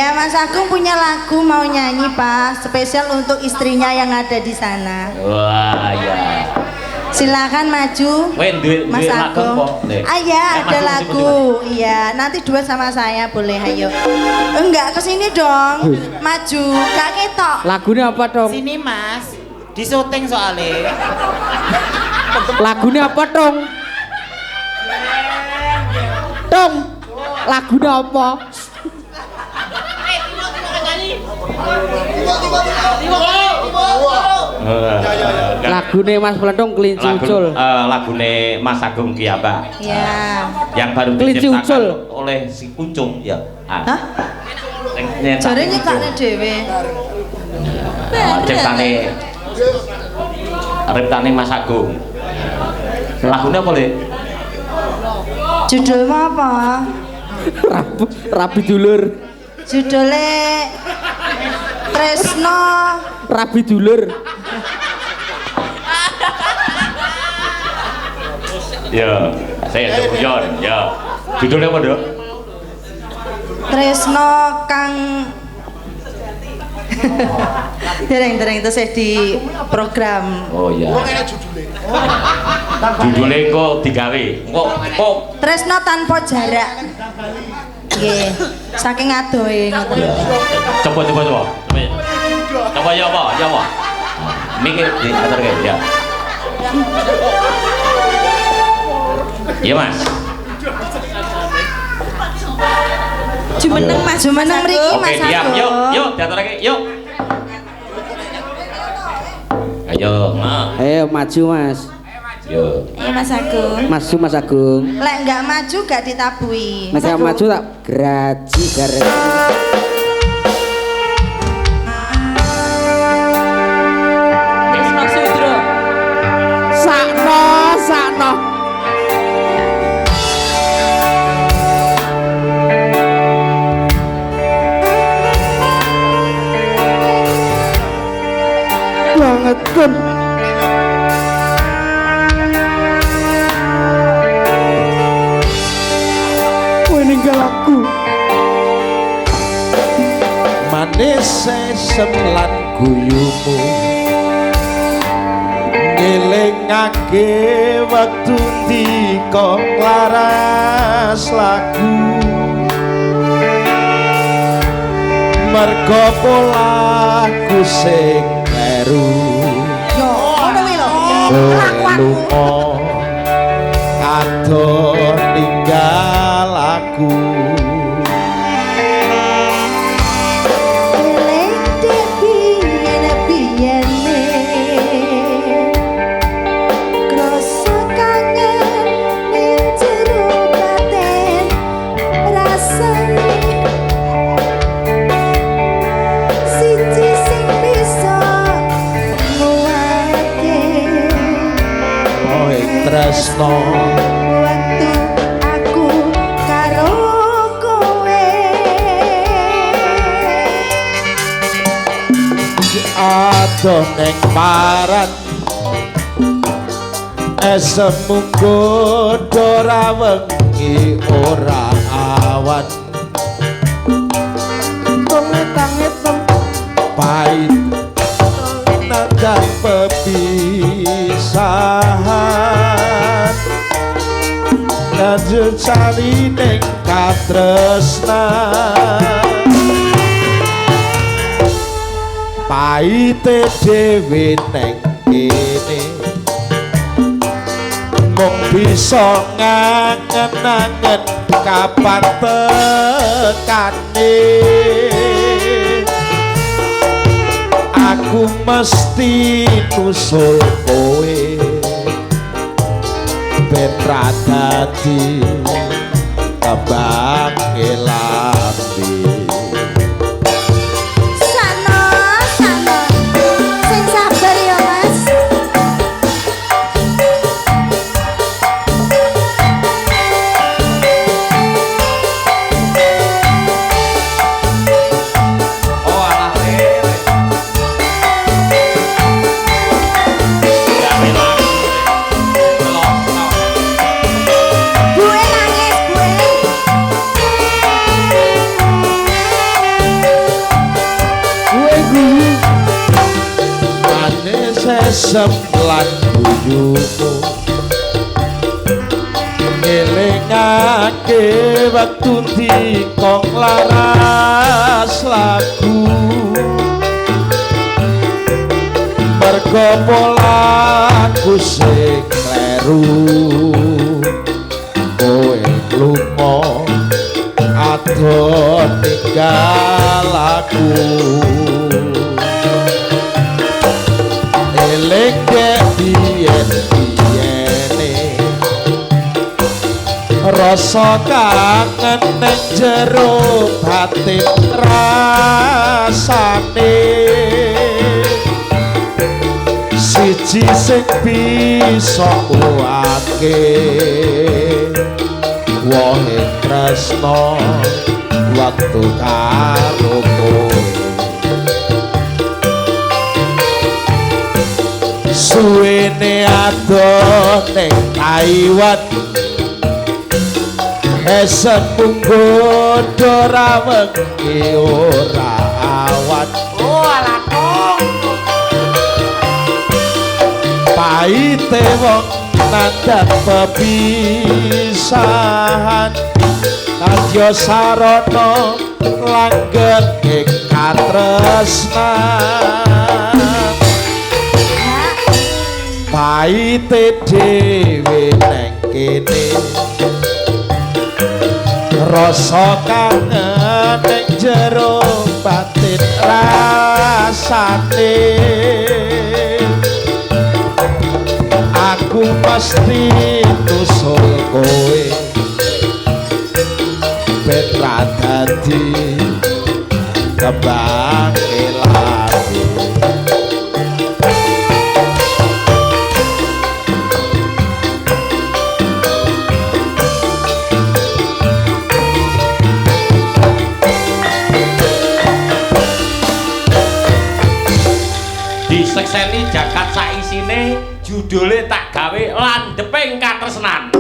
Ya, Mas Agung punya lagu mau nyanyi Pak, spesial untuk istrinya yang ada di sana. Wah ya. Silakan maju, Mas Agung. Ya, ada lagu. Iya, nanti duet sama saya boleh, ayo. Enggak kesini dong, maju. Kak ketok. Lagunya apa dong? Sini Mas, di syuting soalnya. Lagunya apa dong? Dong, lagunya apa? Lagune Mas Pelendung Kelinci Ucul. Lagune Mas Agung ki apa? Ya. Yang baru Kelinci Ucul oleh si Kuncung ya. Hah? Jare nyetakne dhewe. Ciptane Mas Agung. Lagunya apa, Le? Judulnya apa? Rabi dulur. Judulnya Tresno. Rabi dulur. Ya, saya Yon, ya. Judulnya apa, Dok? Tresno Kang dereng itu saya di program. Oh iya. Judulnya kok digawe. Kok Tresno tanpa jarak. Nggih, saking adohe ngoten. Coba. Coba ya apa? Ya apa? Mikir di atur ya. Iya, Mas. Jumeneng Mas, jumeneng mriki Mas. Oke, diam. Yuk, diatur lagi. Yuk. Ayo, Ayo maju Mas. Yo. Ayo Mas Agung. Maju Mas Agung. Lek enggak maju gak ditabui. Mas yang maju tak geraji garet. Sakno. Banget kan. Ninggal aku manis sesem lan guyumu ngelingake wektu ndika laras lagu merga polaku sing kleru Yo, ngono kuwi lho. lunga adoh ninggal aku tresno waktu aku karo kowe adoh ning paran esemunggo ora wengi ora awan Tong-tang-tong pahit nandang pepisahan lanjut cari ning katresnan pahite dhewe ning kene mung bisa ngangen-angen kapan tekane aku mesti nusul kowe ben ra dadi tebang lambe sana sing sabar ya Mas. Oh, alah lele. Gue nangis gue. mesem lan guyumu ngelingake wektu dikong laras lagu mergo polaku sing kleru kowe lunga adoh tinggal aku eling biyen-biyene rasa kangen ning jero batin rasane siji sing bisa kuwake wohe tresno waktu karo kowe suwene adoh ning Taiwan esepunggo ora wengi ora awan Oh alakong paite wong nandat pepisahan kadya sarana langgeng ing katresnan paite dhewe neng kene rasa kangen ning jero batin rasane aku pasti nusul kowe ben ra dadi kembang elati disekseni jagat saisine judule tak gawe landheping katresnan